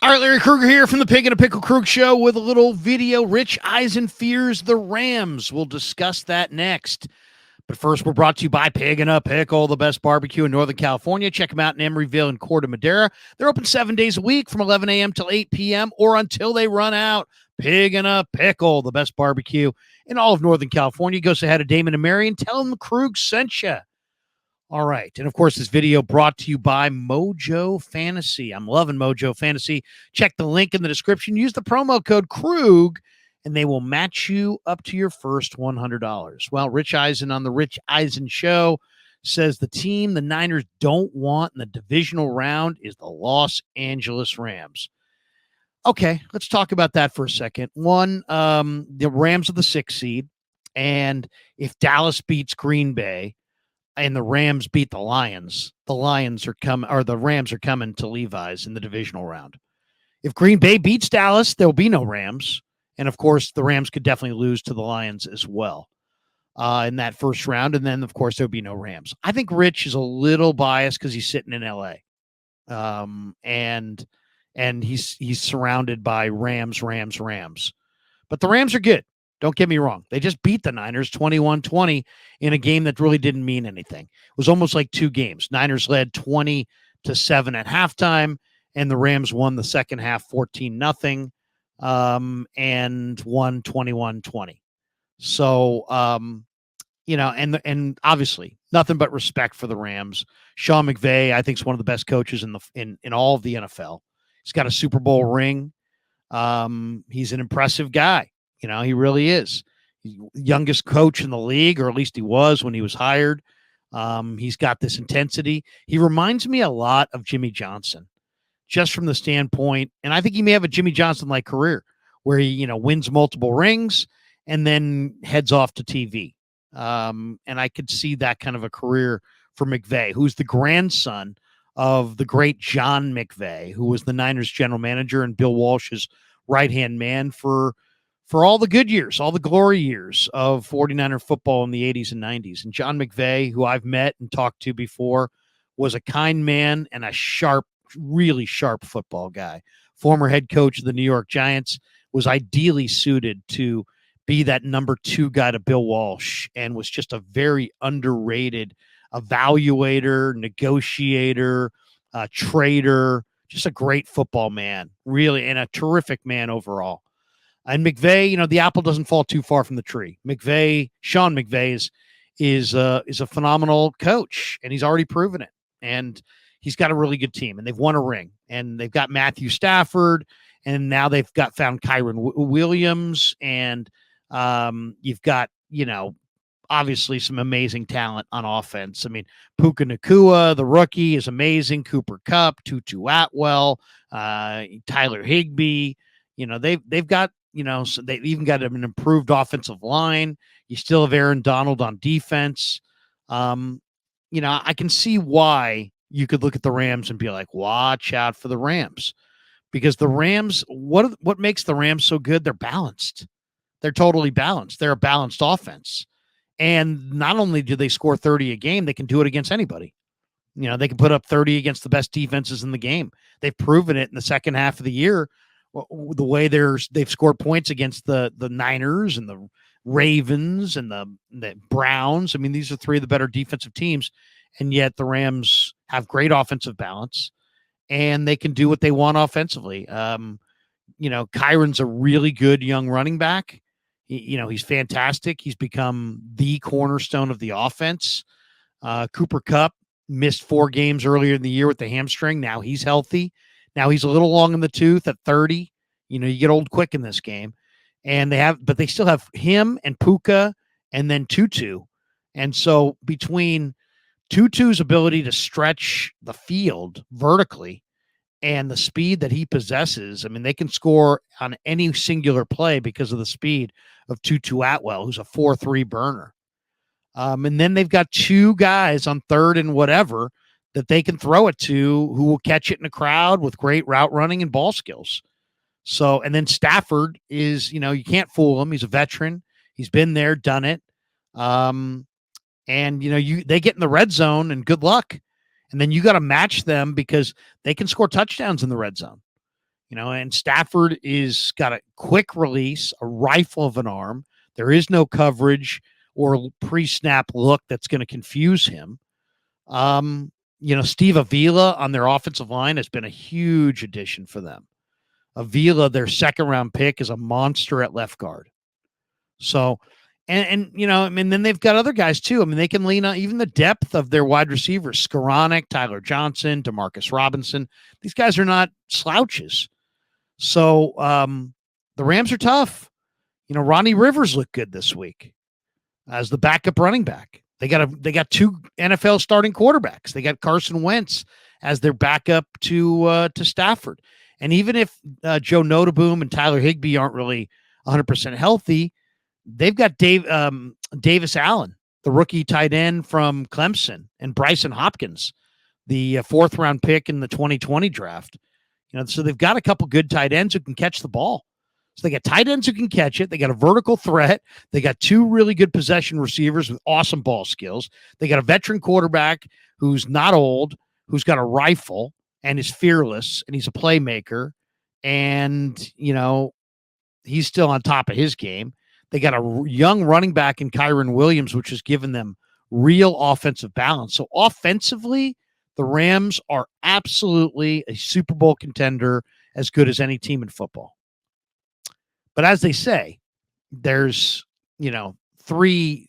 All right, Larry Krueger here from the Pig and a Pickle Krug Show with a little video. Rich Eisen fears the Rams. We'll discuss that next. But first, we're brought to you by Pig and a Pickle, the best barbecue in Northern California. Check them out in Emeryville and Corte Madera. They're open 7 days a week from 11 a.m. till 8 p.m. or until they run out. Pig and a Pickle, the best barbecue in all of Northern California. Go say hi to Damon and Mary and tell them the Krug sent you. All right. And of course, this video brought to you by Mojo Fantasy. I'm loving Mojo Fantasy. Check the link in the description. Use the promo code Krug, and they will match you up to your first $100. Well, Rich Eisen on the Rich Eisen Show says the team the Niners don't want in the divisional round is the Los Angeles Rams. Okay, let's talk about that for a second. One, the Rams are the 6th seed, and if Dallas beats Green Bay, and the Rams beat the Lions the Rams are coming to Levi's in the divisional round. If Green Bay beats Dallas, there'll be no Rams. And of course, the Rams could definitely lose to the Lions as well in that first round. And then, of course, there'll be no Rams. I think Rich is a little biased because he's sitting in LA. And he's surrounded by Rams. But the Rams are good. Don't get me wrong. They just beat the Niners 21-20 in a game that really didn't mean anything. It was almost like two games. Niners led 20-7 at halftime, and the Rams won the second half 14-0 and won 21-20. So, and obviously nothing but respect for the Rams. Sean McVay, I think, is one of the best coaches in all of the NFL. He's got a Super Bowl ring. He's an impressive guy. He really is. He's the youngest coach in the league, or at least he was when he was hired. He's got this intensity. He reminds me a lot of Jimmy Johnson, just from the standpoint, and I think he may have a Jimmy Johnson-like career where he, wins multiple rings and then heads off to TV. And I could see that kind of a career for McVay, who's the grandson of the great John McVay, who was the Niners general manager and Bill Walsh's right-hand man for all the good years, all the glory years of 49er football in the 80s and 90s. And John McVay, who I've met and talked to before, was a kind man and a really sharp football guy. Former head coach of the New York Giants, was ideally suited to be that number 2 guy to Bill Walsh, and was just a very underrated evaluator, negotiator, trader, just a great football man, really, and a terrific man overall. And McVay, the apple doesn't fall too far from the tree. Sean McVay is a phenomenal coach, and he's already proven it. And he's got a really good team, and they've won a ring. And they've got Matthew Stafford, and now they've found Kyron Williams, and you've got, obviously some amazing talent on offense. I mean, Puka Nacua, the rookie, is amazing. Cooper Kupp, Tutu Atwell, Tyler Higbee. They've got, so they've even got an improved offensive line. You still have Aaron Donald on defense. I can see why you could look at the Rams and be like, watch out for the Rams. Because the Rams, what makes the Rams so good? They're balanced. They're totally balanced. They're a balanced offense. And not only do they score 30 a game, they can do it against anybody. They can put up 30 against the best defenses in the game. They've proven it in the second half of the year. The way they've scored points against the Niners and the Ravens and the Browns. I mean, these are 3 of the better defensive teams, and yet the Rams have great offensive balance, and they can do what they want offensively. Kyron's a really good young running back. He's fantastic. He's become the cornerstone of the offense. Cooper Kupp missed 4 games earlier in the year with the hamstring. Now he's healthy. Now he's a little long in the tooth at 30. You get old quick in this game. And they still have him and Puka and then Tutu. And so between Tutu's ability to stretch the field vertically and the speed that he possesses, I mean, they can score on any singular play because of the speed of Tutu Atwell, who's a 4-3 burner. And then they've got 2 guys on third and whatever that they can throw it to who will catch it in a crowd with great route running and ball skills. So, and then Stafford is, you can't fool him. He's a veteran. He's been there, done it. And, they get in the red zone and good luck. And then you got to match them because they can score touchdowns in the red zone. And Stafford is got a quick release, a rifle of an arm. There is no coverage or pre-snap look that's going to confuse him. Steve Avila on their offensive line has been a huge addition for them. Avila, their second round pick, is a monster at left guard. So, and then they've got other guys too. I mean, they can lean on even the depth of their wide receivers: Skoranek, Tyler Johnson, Demarcus Robinson. These guys are not slouches. So the Rams are tough. Ronnie Rivers looked good this week as the backup running back. They got two NFL starting quarterbacks. They got Carson Wentz as their backup to Stafford. And even if Joe Notaboom and Tyler Higbee aren't really 100% healthy, they've got Davis Allen, the rookie tight end from Clemson, and Bryson Hopkins, the fourth round pick in the 2020 draft. So they've got a couple good tight ends who can catch the ball. So they got tight ends who can catch it. They got a vertical threat. They got two really good possession receivers with awesome ball skills. They got a veteran quarterback who's not old, who's got a rifle and is fearless, and he's a playmaker. And, he's still on top of his game. They got a young running back in Kyron Williams, which has given them real offensive balance. So offensively, the Rams are absolutely a Super Bowl contender, as good as any team in football. But as they say, there's three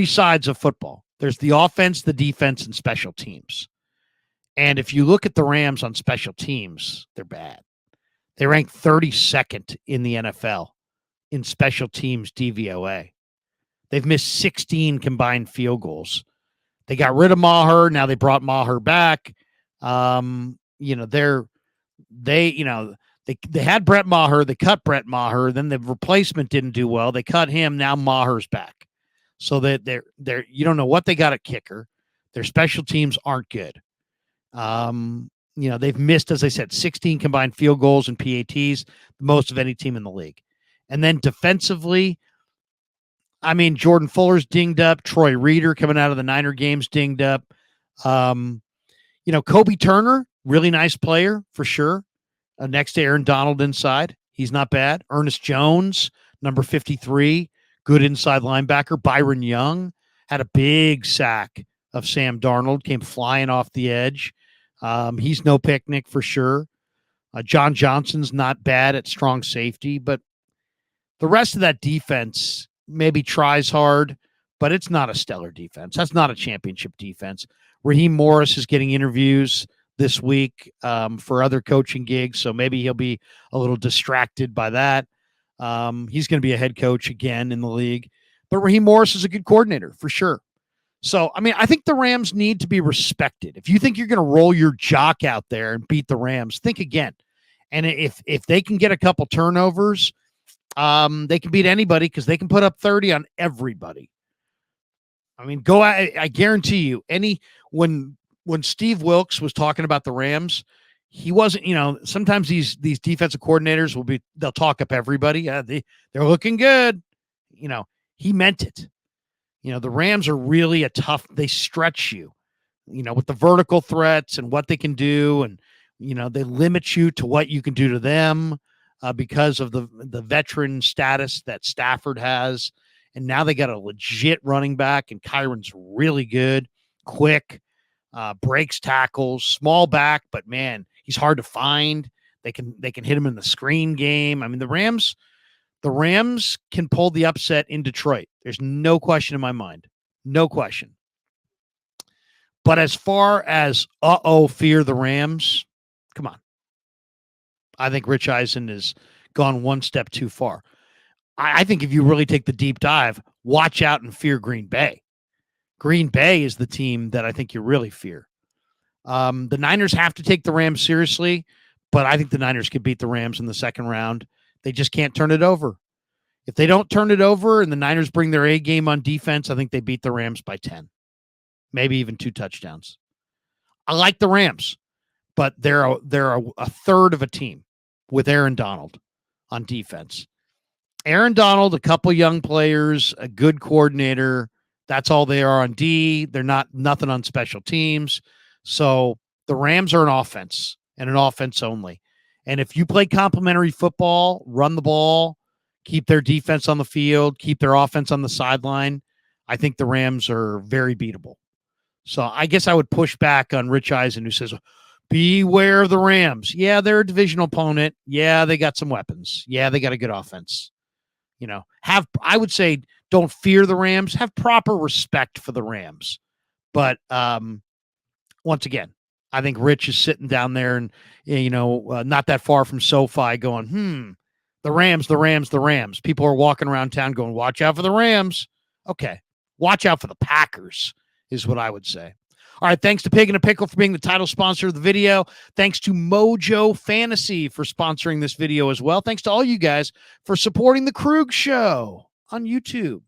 sides of football. There's the offense, the defense, and special teams. And if you look at the Rams on special teams, they're bad. They rank 32nd in the NFL in special teams DVOA. They've missed 16 combined field goals. They got rid of Maher. Now they brought Maher back. They had Brett Maher. They cut Brett Maher. Then the replacement didn't do well. They cut him. Now Maher's back. So that they're you don't know what they got at kicker. Their special teams aren't good. They've missed, as I said, 16 combined field goals and PATs, the most of any team in the league. And then defensively, Jordan Fuller's dinged up. Troy Reeder coming out of the Niner games dinged up. Kobe Turner, really nice player for sure. Next to Aaron Donald inside. He's not bad. Ernest Jones, number 53, good inside linebacker. Byron Young had a big sack of Sam Darnold, came flying off the edge. He's no picnic for sure. John Johnson's not bad at strong safety, but the rest of that defense maybe tries hard, but it's not a stellar defense. That's not a championship defense. Raheem Morris is getting interviews this week for other coaching gigs, so maybe he'll be a little distracted by that. He's going to be a head coach again in the league, but Raheem Morris is a good coordinator for sure. So, I think the Rams need to be respected. If you think you're going to roll your jock out there and beat the Rams, think again. And if they can get a couple turnovers, they can beat anybody because they can put up 30 on everybody. I guarantee you, when Steve Wilkes was talking about the Rams, he wasn't, sometimes these defensive coordinators they'll talk up everybody. They're looking good. He meant it. The Rams are really they stretch you, with the vertical threats and what they can do. And, they limit you to what you can do to them because of the veteran status that Stafford has. And now they got a legit running back, and Kyron's really good, quick, breaks tackles, small back, but man, he's hard to find. They can hit him in the screen game. The Rams can pull the upset in Detroit. There's no question in my mind. No question. But as far as fear the Rams, come on. I think Rich Eisen has gone one step too far. I think if you really take the deep dive, watch out and fear Green Bay. Green Bay is the team that I think you really fear. The Niners have to take the Rams seriously, but I think the Niners could beat the Rams in the second round. They just can't turn it over. If they don't turn it over and the Niners bring their A game on defense, I think they beat the Rams by 10, maybe even 2 touchdowns. I like the Rams, but they're a third of a team with Aaron Donald on defense. Aaron Donald, a couple young players, a good coordinator. That's all they are on D. They're nothing on special teams. So the Rams are an offense and an offense only. And if you play complementary football, run the ball, keep their defense on the field, keep their offense on the sideline, I think the Rams are very beatable. So I guess I would push back on Rich Eisen, who says, beware of the Rams. Yeah, they're a divisional opponent. Yeah, they got some weapons. Yeah, they got a good offense. I would say don't fear the Rams. Have proper respect for the Rams. But once again, I think Rich is sitting down there and, not that far from SoFi going, the Rams, the Rams, the Rams. People are walking around town going, watch out for the Rams. Okay. Watch out for the Packers is what I would say. All right. Thanks to Pig and a Pickle for being the title sponsor of the video. Thanks to Mojo Fantasy for sponsoring this video as well. Thanks to all you guys for supporting the Krug Show on YouTube.